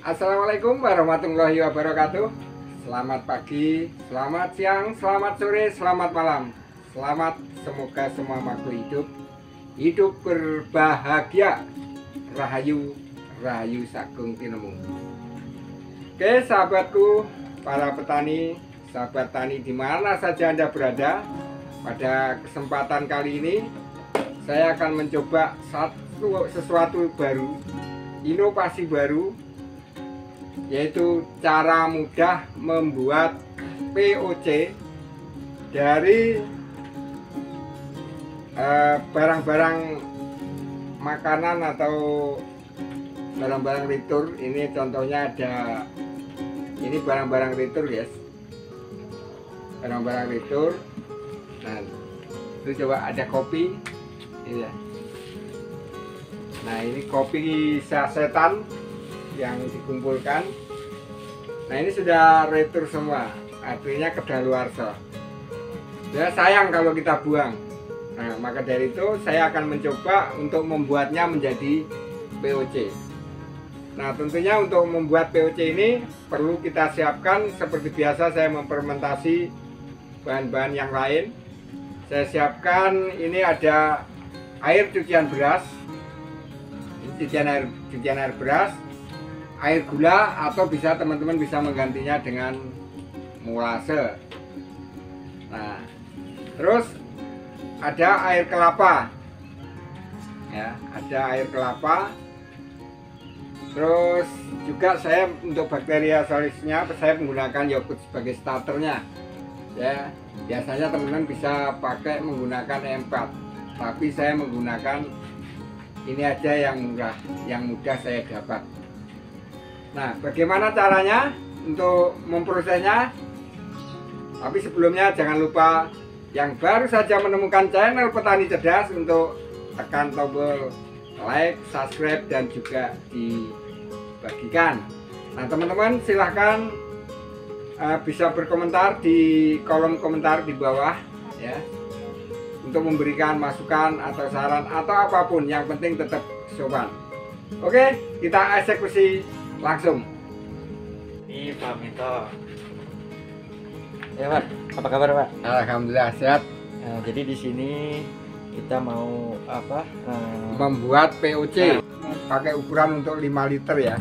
Assalamualaikum warahmatullahi wabarakatuh. Selamat pagi, selamat siang, selamat sore, selamat malam. Selamat, semoga semua makhluk hidup berbahagia. Rahayu, rahayu sagung tinemu. Oke sahabatku, para petani, sahabat tani di mana saja Anda berada. Pada kesempatan kali ini saya akan mencoba sesuatu baru, inovasi baru, yaitu cara mudah membuat POC dari barang-barang makanan atau barang-barang retur. Ini contohnya ada, ini barang-barang retur guys, barang-barang retur. Nah itu coba ada kopi ini ya. Nah ini kopi sasetan yang dikumpulkan. Nah ini sudah retur semua, artinya kedaluarsa. Ya sayang kalau kita buang. Nah maka dari itu saya akan mencoba untuk membuatnya menjadi POC. Nah tentunya untuk membuat POC ini perlu kita siapkan seperti biasa. Saya memfermentasi bahan-bahan yang lain. Saya siapkan ini ada air cucian beras, cucian air beras, air gula, atau bisa teman-teman bisa menggantinya dengan molase. Nah, terus ada air kelapa, ya, ada air kelapa. Terus juga saya untuk bakteriasaurusnya saya menggunakan yogurt sebagai starternya. Ya, biasanya teman-teman bisa pakai menggunakan E4, tapi saya menggunakan ini aja yang murah, yang mudah saya dapat. Nah, bagaimana caranya untuk memprosesnya? Tapi sebelumnya jangan lupa yang baru saja menemukan channel Petani Cerdas untuk tekan tombol like, subscribe, dan juga dibagikan. Nah, teman-teman silahkan bisa berkomentar di kolom komentar di bawah ya, untuk memberikan masukan atau saran atau apapun, yang penting tetap sopan. Oke, kita eksekusi langsung. Ini Pak Minto. Ya Pak, apa kabar Pak? Alhamdulillah sehat. Nah, jadi di sini kita mau apa? Membuat POC pakai ukuran untuk 5 liter ya.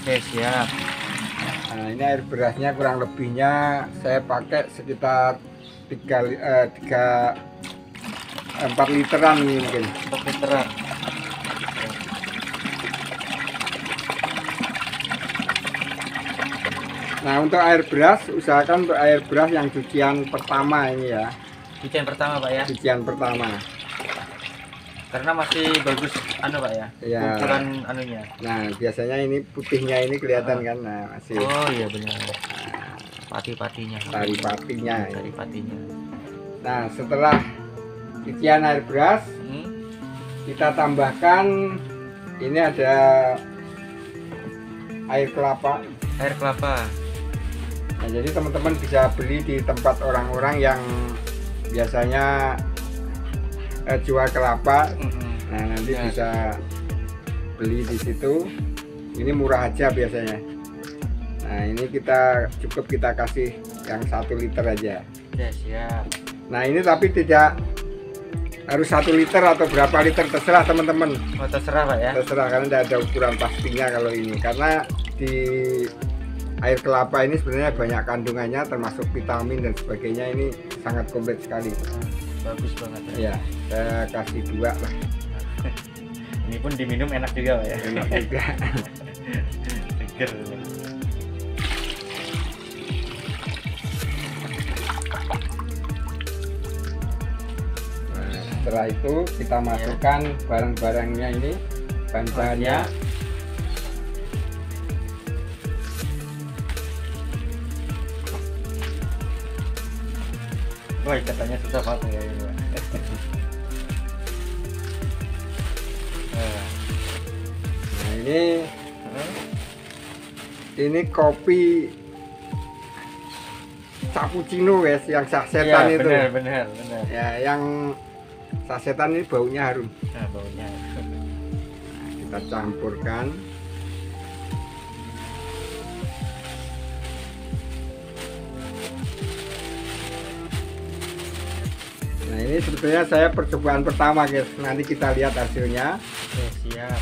Oke siap. Nah ini air berasnya kurang lebihnya saya pakai sekitar 4 literan nih mungkin. 4 literan. Nah untuk air beras, usahakan untuk air beras yang cucian pertama ini ya. Cucian pertama Pak ya? Cucian pertama. Karena masih bagus Pak ya? Ya. Ukuran anunya. Nah biasanya ini putihnya ini kelihatan kan. Nah masih. Oh iya benar. Pati-patinya. Sari-patinya. Sari-patinya. Nah setelah cucian air beras, kita tambahkan ini ada air kelapa. Air kelapa. Nah, jadi teman-teman bisa beli di tempat orang-orang yang biasanya jual kelapa. Nah nanti ya, bisa beli di situ. Ini murah aja biasanya. Nah ini cukup kita kasih yang 1 liter aja. Ya siap. Nah ini tapi tidak harus 1 liter atau berapa liter, terserah teman-teman. Oh terserah Pak ya? Terserah, karena tidak ada ukuran pastinya kalau ini. Karena di air kelapa ini sebenarnya banyak kandungannya, termasuk vitamin dan sebagainya. Ini sangat komplit sekali. Bagus banget Ya, saya kasih 2 lah. Ini pun diminum enak juga Pak ya? Enak juga. Seger. Nah, setelah itu kita masukkan barang-barangnya ini, bahan-bahannya. Wah katanya susah banget ya ini Pak. Nah ini kopi cappuccino guys, yang sasetan ya, itu. Benar. Ya, yang sasetan ini baunya harum. Nah, baunya. Kita campurkan. sebetulnya saya percobaan pertama guys. Nanti kita lihat hasilnya. Oke, siap.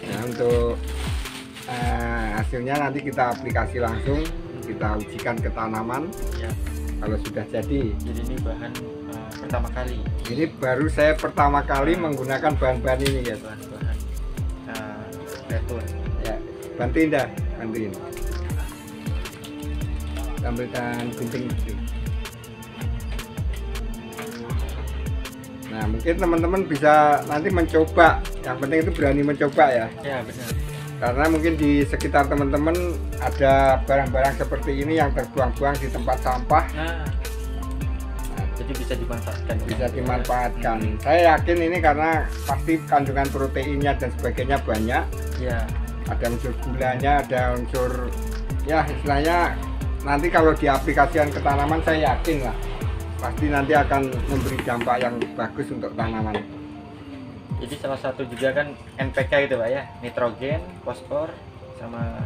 Nah untuk hasilnya nanti kita aplikasi langsung, kita ujikan ke tanaman. Ya. Kalau sudah jadi. Jadi ini bahan pertama kali. Ini baru saya pertama kali menggunakan bahan-bahan ini guys. Bahan-bahan retur. Ya, bantuin dah, bantuin. Ambilkan gunting itu. Nah mungkin teman-teman bisa nanti mencoba. Yang penting itu berani mencoba ya. Ya benar. Karena mungkin di sekitar teman-teman ada barang-barang seperti ini yang terbuang-buang di tempat sampah. Nah, jadi bisa dimanfaatkan. Bisa dimanfaatkan. Saya yakin ini karena pasti kandungan proteinnya dan sebagainya banyak. Ya. Ada unsur gulanya, ada unsur ya istilahnya nanti kalau diaplikasikan ke tanaman saya yakin lah pasti nanti akan memberi dampak yang bagus untuk tanaman. Jadi salah satu juga kan NPK itu Pak ya, nitrogen, fosfor, sama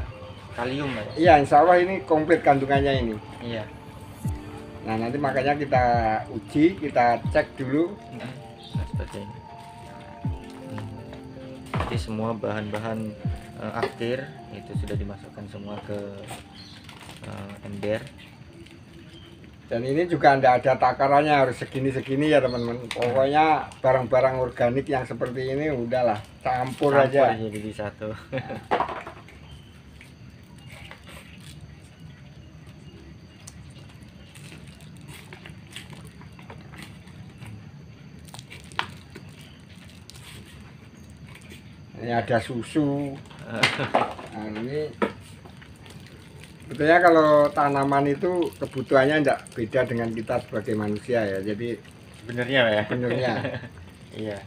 kalium Pak ya? Iya insya Allah ini komplit kandungannya ini. Iya. Nah nanti makanya kita uji, kita cek dulu. Nah, seperti ini. Jadi semua bahan-bahan akhir itu sudah dimasukkan semua ke ember. Dan ini juga tidak ada takarannya harus segini-segini ya teman-teman. Pokoknya barang-barang organik yang seperti ini udahlah campur aja. Jadi satu. Ini ada susu. Nah, ini sebetulnya kalau tanaman itu kebutuhannya tidak beda dengan kita sebagai manusia ya. Jadi Sebenarnya Pak ya. benernya Iya.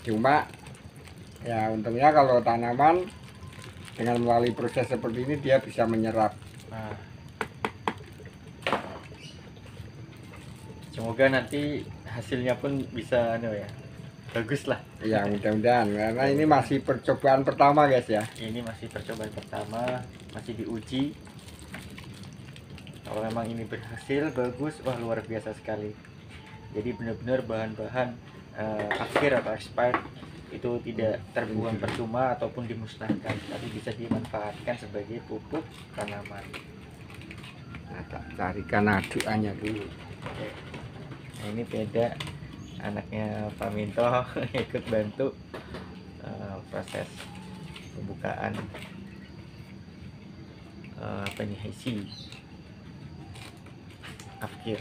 cuma ya untungnya kalau tanaman dengan melalui proses seperti ini dia bisa menyerap. Nah. Semoga nanti hasilnya pun bisa ya. Bagus lah. Ya mudah-mudahan karena ini masih percobaan pertama guys ya. Ini masih percobaan pertama, masih diuji. Kalau memang ini berhasil bagus, wah luar biasa sekali. Jadi benar-benar bahan-bahan akhir atau expired itu tidak terbuang percuma ataupun dimusnahkan, tapi bisa dimanfaatkan sebagai pupuk tanaman. Nah, carikan aduannya dulu. Oke. Nah, ini beda anaknya Pak Minto ikut bantu proses pembukaan apa ini hisi akhir.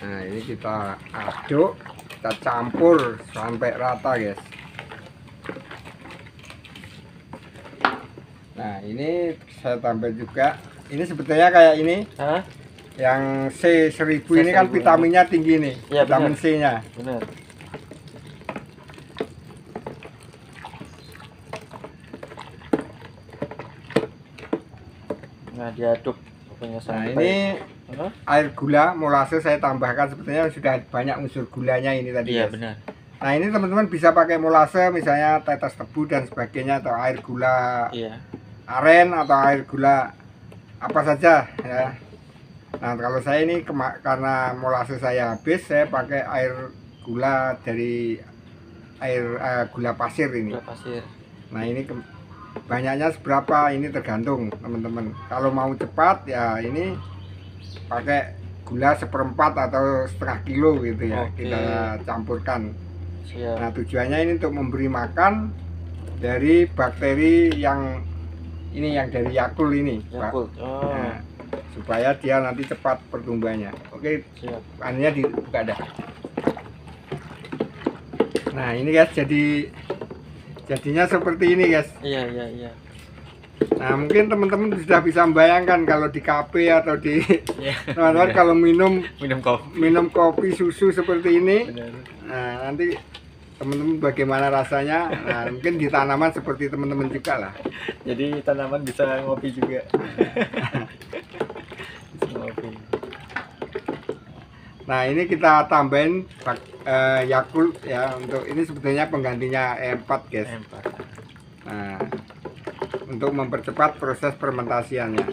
Nah ini kita aduk, kita campur sampai rata guys. Nah ini saya tambah juga. Ini sebetulnya kayak ini. Hah? Yang C1000 ini kan C1000 vitaminnya tinggi nih. Ya, vitamin benar. C nya. Benar. Nah diaduk pokoknya Nah sampai. ini Hah? air gula molase saya tambahkan, sebetulnya sudah banyak unsur gulanya ini tadi Iya guys. benar. Nah ini teman-teman bisa pakai molase misalnya tetes tebu dan sebagainya, atau air gula Iya. aren atau air gula apa saja ya. Nah kalau saya ini karena molase saya habis, saya pakai air gula dari gula pasir ini. Gula pasir. Nah ini banyaknya seberapa ini tergantung teman-teman. Kalau mau cepat ya ini pakai gula 1/4 atau setengah kilo gitu ya. Oke. Kita campurkan. Siap. Nah tujuannya ini untuk memberi makan dari bakteri yang ini, yang dari Yakult ini Pak. Yakult. Oh. Nah, supaya dia nanti cepat pertumbuhannya. Oke, Siap. anunya dibuka dah. Nah ini guys, jadinya seperti ini guys. Iya iya iya. Nah mungkin teman-teman sudah bisa membayangkan kalau di kafe atau di Iya. teman-teman kalau minum Minum kopi. susu seperti ini. Benar. Nah nanti teman-teman bagaimana rasanya. Nah mungkin di tanaman seperti teman-teman juga lah. Jadi tanaman bisa ngopi juga. Bisa ngopi. Nah ini kita tambahin Yakult ya, untuk ini sebetulnya penggantinya E4 guys. Empat. Nah untuk mempercepat proses fermentasiannya.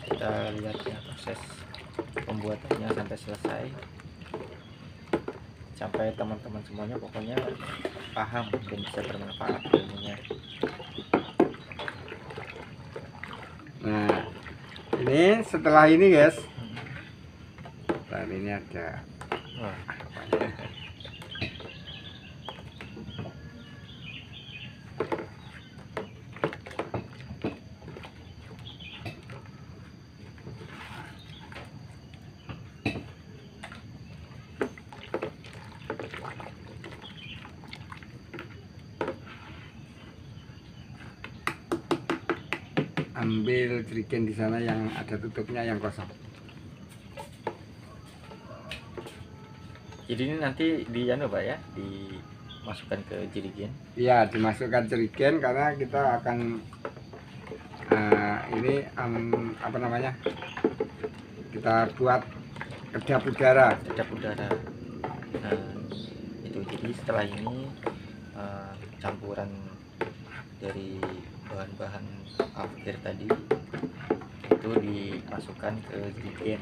Kita lihat ya proses pembuatannya sampai selesai, sampai teman-teman semuanya pokoknya paham dan bisa bermanfaat ilmunya. Nah, ini setelah ini guys, setelah ini ada Wah, ambil jerigen di sana yang ada tutupnya yang kosong. jadi ini nanti di anu Pak ya, dimasukkan ke jerigen. Iya, dimasukkan jerigen karena kita akan ini apa namanya? Kita buat kedap udara. Kedap udara. Nah, itu jadi setelah ini campuran dari bahan-bahan afkir tadi itu dimasukkan ke jerigen.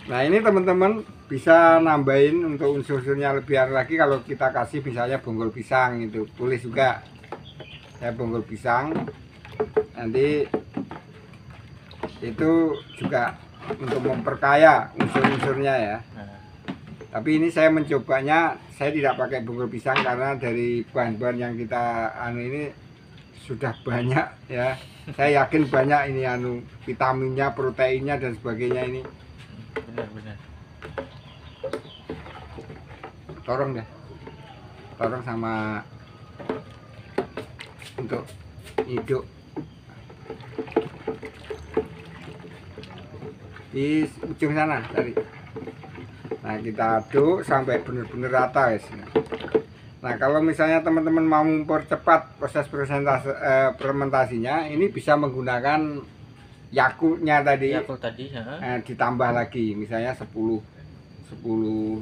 Nah, ini teman-teman bisa nambahin untuk unsur-unsurnya lebih lagi kalau kita kasih misalnya bonggol pisang, itu tulis juga ya bonggol pisang, nanti itu juga untuk memperkaya unsur-unsurnya ya. Nah, Tapi ini saya mencobanya, saya tidak pakai bonggol pisang karena dari bahan-bahan yang kita ini sudah banyak ya. Saya yakin banyak ini vitaminnya, proteinnya dan sebagainya ini. benar-benar. Torong deh, torong sama untuk hidup di ujung sana tadi. Nah, kita aduk sampai benar-benar rata guys. Nah, kalau misalnya teman-teman mau mempercepat proses fermentasinya, ini bisa menggunakan Yakultnya tadi. Yakult tadi ya. Ditambah lagi misalnya 10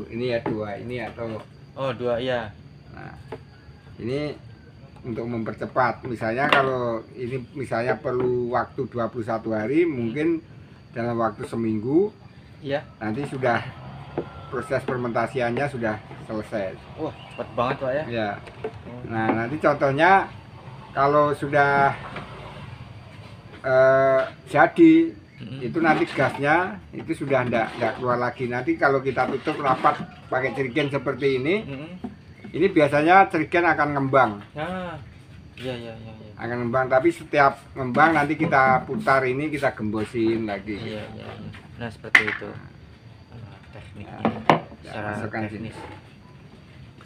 ini ya 2 ini atau Oh, 2 ya. nah, ini untuk mempercepat. Misalnya kalau ini misalnya perlu waktu 21 hari, mungkin dalam waktu seminggu Iya. nanti sudah proses fermentasiannya sudah selesai. Wah, cepat banget Pak ya. Ya. Nah, nanti contohnya kalau sudah jadi itu nanti gasnya itu sudah enggak keluar lagi. Nanti kalau kita tutup rapat pakai jerigen seperti ini biasanya jerigen akan ngembang. Nah, iya. Akan ngembang, tapi setiap ngembang nanti kita putar ini, kita gembosin lagi. Iya. Nah, seperti itu. Tekniknya Ya, secara masukkan teknis.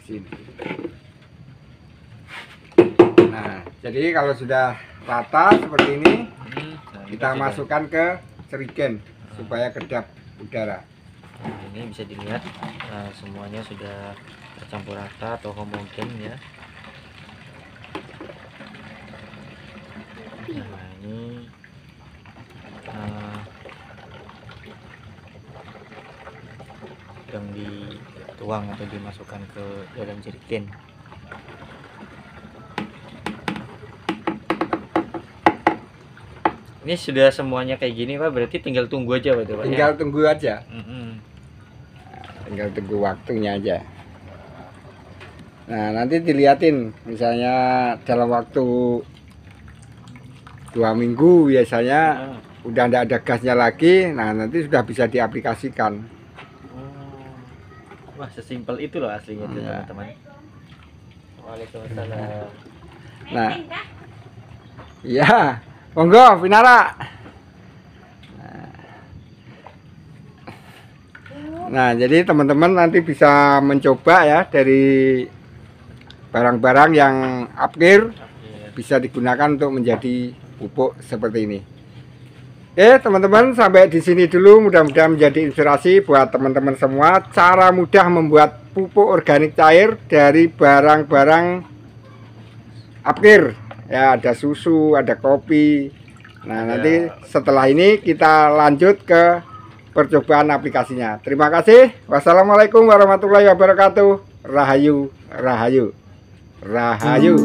Sini. Nah, jadi kalau sudah rata seperti ini, Nah, ini kita sudah- masukkan ke jerigen supaya kedap udara. Nah, ini bisa dilihat semuanya sudah tercampur rata atau homogen ya. Nah, ini yang dituang atau dimasukkan ke dalam jerigen. Ini sudah semuanya kayak gini Pak, berarti tinggal tunggu aja Pak, Pak, Tinggal ya? tunggu aja. Tinggal tunggu waktunya aja. Nah, nanti dilihatin misalnya dalam waktu 2 minggu biasanya udah nggak ada gasnya lagi. Nah, nanti sudah bisa diaplikasikan. Wah, sesimpel itu loh aslinya tuh, Iya. teman-teman. Waalaikumsalam. Nah, iya, monggo Vinara. Nah, jadi teman-teman nanti bisa mencoba ya dari barang-barang yang afkir bisa digunakan untuk menjadi pupuk seperti ini. Oke, teman-teman, sampai di sini dulu. Mudah-mudahan menjadi inspirasi buat teman-teman semua cara mudah membuat pupuk organik cair dari barang-barang afkir Ya, ada susu, ada kopi. Nah, Ada. nanti setelah ini kita lanjut ke percobaan aplikasinya. Terima kasih. Wassalamualaikum warahmatullahi wabarakatuh. Rahayu, rahayu, rahayu.